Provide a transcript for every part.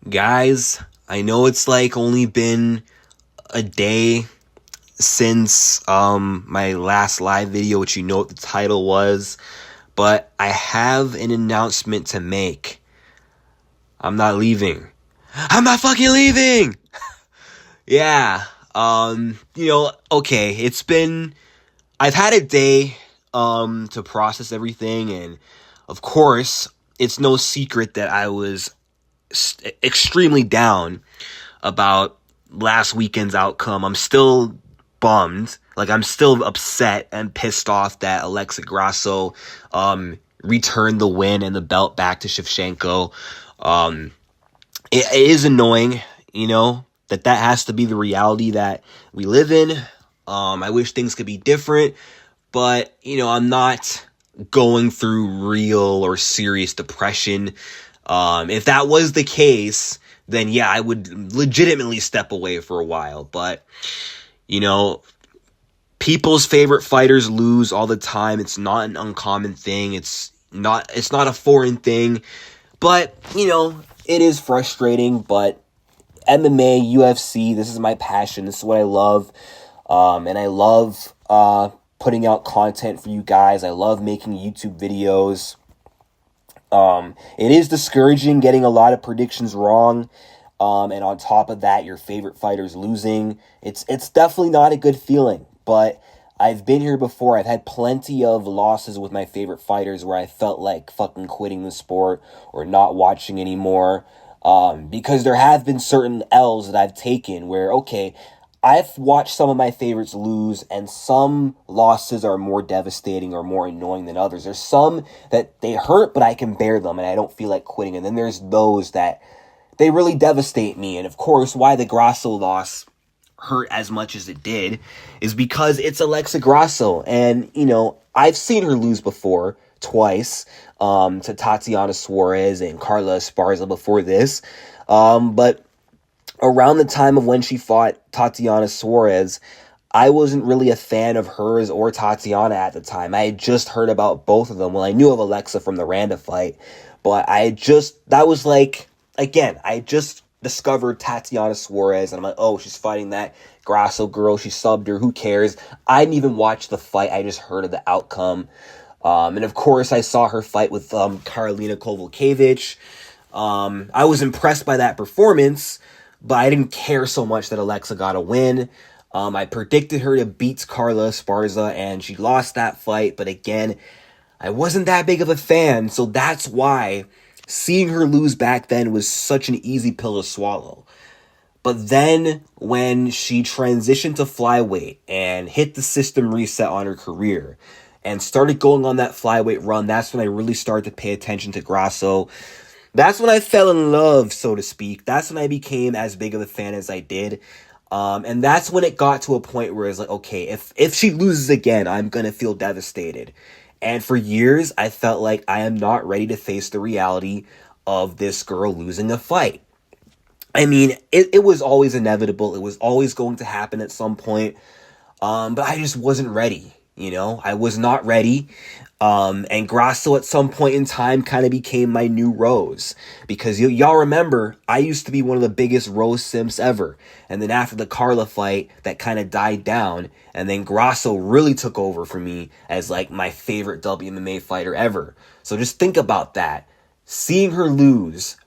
Guys, I know it's like only been a day since my last live video, which you know what the title was, but I have an announcement to make. I'm not leaving. I'm not fucking leaving! Yeah, okay, I've had a day to process everything, and of course, it's no secret that I was extremely down about last weekend's outcome. I'm still bummed. Like, I'm still upset and pissed off that Alexa Grasso returned the win and the belt back to Shevchenko. It is annoying, that has to be the reality that we live in. I wish things could be different, but, I'm not going through real or serious depression. If that was the case, then yeah, I would legitimately step away for a while. But, people's favorite fighters lose all the time. It's not an uncommon thing. It's not a foreign thing. But, it is frustrating. But MMA, UFC, this is my passion. This is what I love. And I love putting out content for you guys. I love making YouTube videos. It is discouraging getting a lot of predictions wrong. And on top of that, your favorite fighters losing. It's definitely not a good feeling, but I've been here before. I've had plenty of losses with my favorite fighters where I felt like fucking quitting the sport or not watching anymore. Because there have been certain L's that I've taken where, okay, I've watched some of my favorites lose, and some losses are more devastating or more annoying than others. There's some that they hurt, but I can bear them, and I don't feel like quitting. And then there's those that they really devastate me. And of course, why the Grasso loss hurt as much as it did is because it's Alexa Grasso. And, I've seen her lose before, twice, to Tatiana Suarez and Carla Esparza before this. But around the time of when she fought Tatiana Suarez, I wasn't really a fan of hers or Tatiana at the time. I had just heard about both of them. Well, I knew of Alexa from the Randa fight, but that was like, again, I just discovered Tatiana Suarez, and I'm like, oh, she's fighting that Grasso girl. She subbed her. Who cares? I didn't even watch the fight. I just heard of the outcome. And of course, I saw her fight with Karolina Kowalkiewicz. I was impressed by that performance, but I didn't care so much that Alexa got a win. I predicted her to beat Carla Esparza, and she lost that fight. But again, I wasn't that big of a fan, so that's why seeing her lose back then was such an easy pill to swallow. But then when she transitioned to flyweight and hit the system reset on her career and started going on that flyweight run, that's when I really started to pay attention to Grasso. That's when I fell in love, so to speak. That's when I became as big of a fan as I did. And that's when it got to a point where it's like, okay, if she loses again, I'm going to feel devastated. And for years, I felt like I am not ready to face the reality of this girl losing a fight. I mean, it was always inevitable. It was always going to happen at some point. But I just wasn't ready. I was not ready. And Grasso at some point in time kind of became my new Rose. Because y'all remember, I used to be one of the biggest Rose simps ever. And then after the Carla fight, that kind of died down. And then Grasso really took over for me as like my favorite WMMA fighter ever. So just think about that. Seeing her lose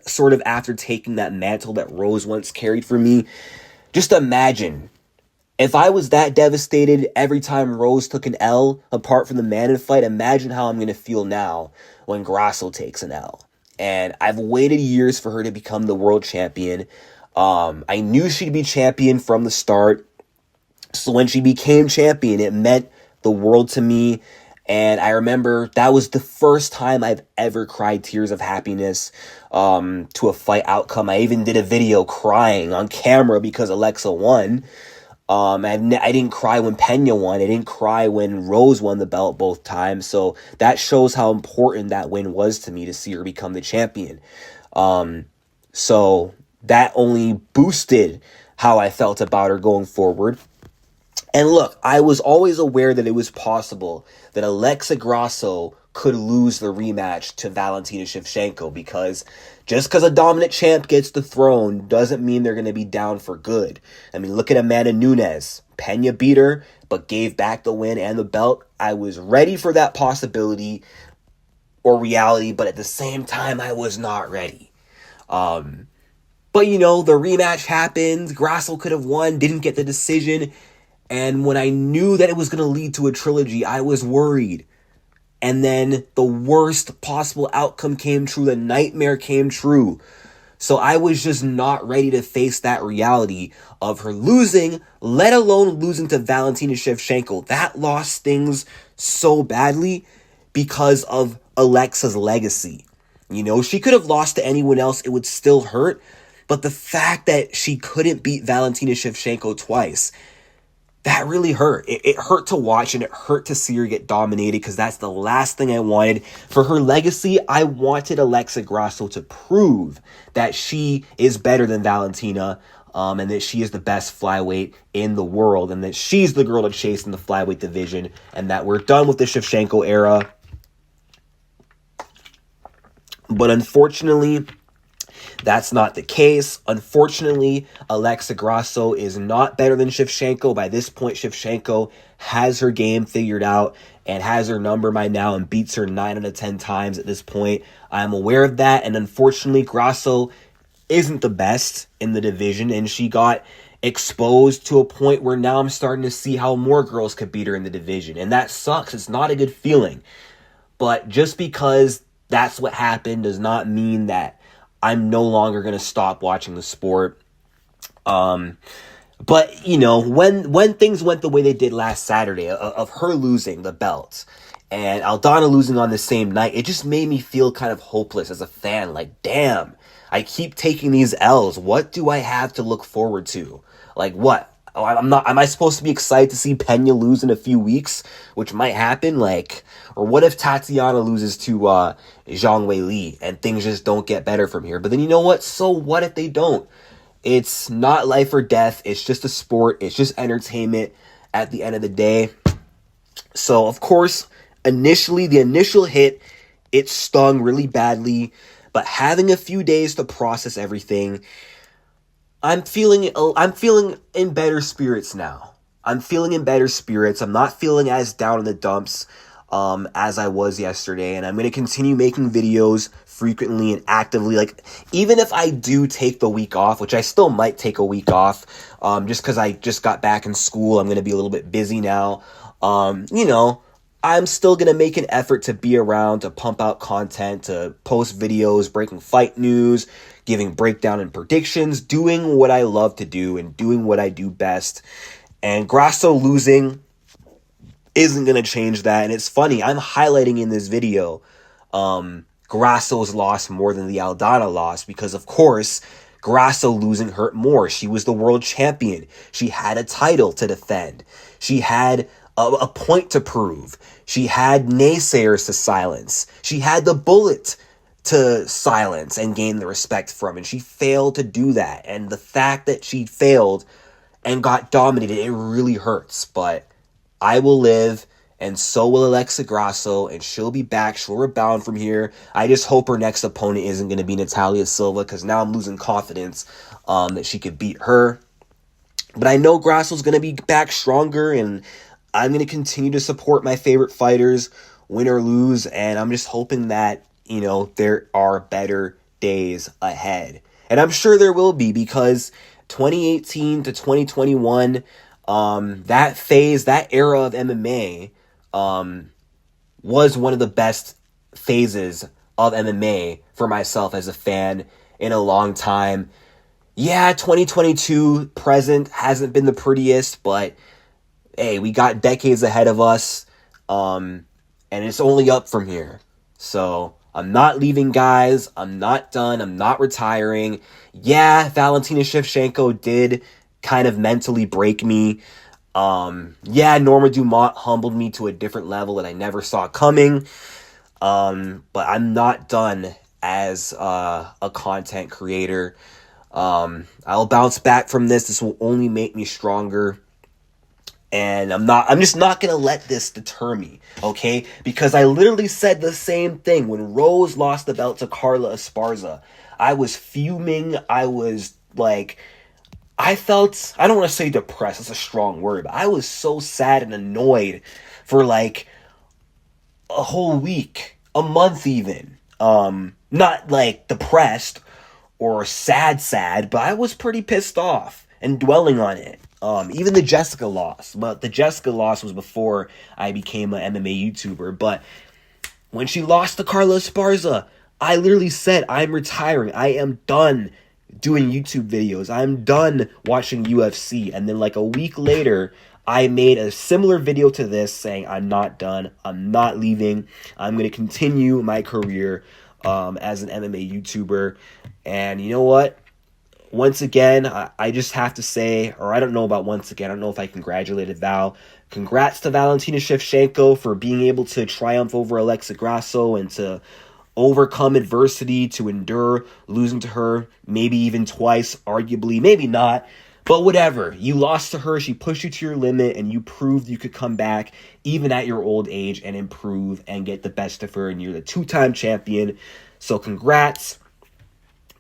sort of after taking that mantle that Rose once carried for me. Just imagine if I was that devastated every time Rose took an L apart from the Manon fight. Imagine how I'm going to feel now when Grasso takes an L. And I've waited years for her to become the world champion. I knew she'd be champion from the start. So when she became champion, it meant the world to me. And I remember that was the first time I've ever cried tears of happiness to a fight outcome. I even did a video crying on camera because Alexa won. I didn't cry when Pena won. I didn't cry when Rose won the belt both times. So that shows how important that win was to me, to see her become the champion. So that only boosted how I felt about her going forward. And look, I was always aware that it was possible that Alexa Grasso could lose the rematch to Valentina Shevchenko, because just because a dominant champ gets the throne doesn't mean they're going to be down for good. I mean, look at Amanda Nunes. Pena beat her, but gave back the win and the belt. I was ready for that possibility or reality, but at the same time, I was not ready. But, you know, the rematch happened. Grasso could have won, didn't get the decision. And when I knew that it was going to lead to a trilogy, I was worried. And then the worst possible outcome came true. The nightmare came true. So I was just not ready to face that reality of her losing, let alone losing to Valentina Shevchenko. That loss stings so badly because of Alexa's legacy. You know, she could have lost to anyone else. It would still hurt. But the fact that she couldn't beat Valentina Shevchenko twice, that really hurt. It hurt to watch, and it hurt to see her get dominated, because that's the last thing I wanted. For her legacy, I wanted Alexa Grasso to prove that she is better than Valentina, and that she is the best flyweight in the world, and that she's the girl to chase in the flyweight division, and that we're done with the Shevchenko era. But unfortunately, that's not the case. Unfortunately, Alexa Grasso is not better than Shevchenko. By this point, Shevchenko has her game figured out and has her number by now and beats her 9 out of 10 times at this point. I'm aware of that, and unfortunately, Grasso isn't the best in the division, and she got exposed to a point where now I'm starting to see how more girls could beat her in the division, and that sucks. It's not a good feeling. But just because that's what happened does not mean that I'm no longer going to stop watching the sport. But, you know, when things went the way they did last Saturday, of her losing the belt and Aldana losing on the same night, it just made me feel kind of hopeless as a fan. Like, damn, I keep taking these L's. What do I have to look forward to? Like, what? Oh, am I supposed to be excited to see Pena lose in a few weeks, which might happen? Like, or what if Tatiana loses to Zhang Weili and things just don't get better from here? But then you know what? So what if they don't? It's not life or death. It's just a sport. It's just entertainment at the end of the day. So, of course, the initial hit, it stung really badly. But having a few days to process everything, I'm feeling in better spirits now. I'm feeling in better spirits. I'm not feeling as down in the dumps as I was yesterday. And I'm going to continue making videos frequently and actively. Like, even if I do take the week off, which I still might take a week off, just because I just got back in school, I'm going to be a little bit busy now. You know, I'm still going to make an effort to be around, to pump out content, to post videos, breaking fight news, giving breakdown and predictions, doing what I love to do and doing what I do best. And Grasso losing isn't going to change that. And it's funny, I'm highlighting in this video Grasso's loss more than the Aldana loss, because, of course, Grasso losing hurt more. She was the world champion. She had a title to defend. She had a point to prove. She had naysayers to silence. She had the bullet to silence and gain the respect from, and she failed to do that. And the fact that she failed and got dominated, it really hurts. But I will live, and so will Alexa Grasso, and she'll be back. She'll rebound from here. I just hope her next opponent isn't going to be Natalia Silva, because now I'm losing confidence that she could beat her. But I know Grasso's going to be back stronger, and I'm going to continue to support my favorite fighters, win or lose, and I'm just hoping that, you know, there are better days ahead. And I'm sure there will be, because 2018 to 2021, that phase, that era of MMA, was one of the best phases of MMA for myself as a fan in a long time. Yeah, 2022 present hasn't been the prettiest, but hey, we got decades ahead of us, and it's only up from here. So I'm not leaving, guys. I'm not done. I'm not retiring. Yeah, Valentina Shevchenko did kind of mentally break me. Yeah, Norma Dumont humbled me to a different level that I never saw coming. But I'm not done as a content creator. I'll bounce back from this. This will only make me stronger. And I'm just not going to let this deter me, okay? Because I literally said the same thing when Rose lost the belt to Carla Esparza. I was fuming. I was like, I don't want to say depressed, that's a strong word, but I was so sad and annoyed for like a whole week, a month even. Not like depressed or sad, but I was pretty pissed off and dwelling on it. Even the Jessica loss, but the Jessica loss was before I became an MMA YouTuber. But when she lost to Carla Esparza, I literally said, I'm retiring. I am done doing YouTube videos. I'm done watching UFC. And then like a week later, I made a similar video to this saying, I'm not done. I'm not leaving. I'm going to continue my career as an MMA YouTuber. And you know what? Once again, I just have to say, or I don't know about once again, I don't know if I congratulated Val. Congrats to Valentina Shevchenko for being able to triumph over Alexa Grasso and to overcome adversity, to endure losing to her, maybe even twice, arguably, maybe not. But whatever, you lost to her, she pushed you to your limit, and you proved you could come back, even at your old age, and improve and get the best of her, and you're the two-time champion. So congrats.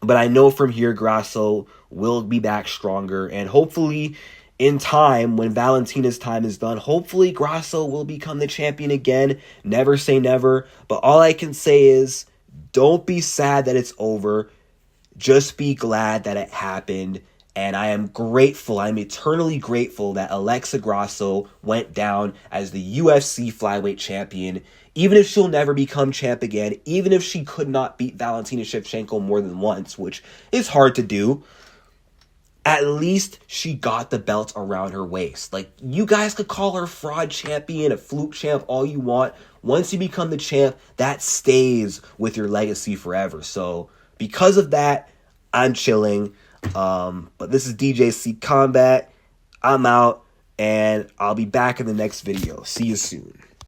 But I know from here, Grasso will be back stronger. And hopefully, in time, when Valentina's time is done, hopefully Grasso will become the champion again. Never say never. But all I can say is, don't be sad that it's over. Just be glad that it happened. And I am grateful, I'm eternally grateful that Alexa Grasso went down as the UFC flyweight champion. Even if she'll never become champ again, even if she could not beat Valentina Shevchenko more than once, which is hard to do, at least she got the belt around her waist. Like, you guys could call her fraud champion, a fluke champ, all you want. Once you become the champ, that stays with your legacy forever. So, because of that, I'm chilling. But this is DJC Combat. I'm out, and I'll be back in the next video. See you soon.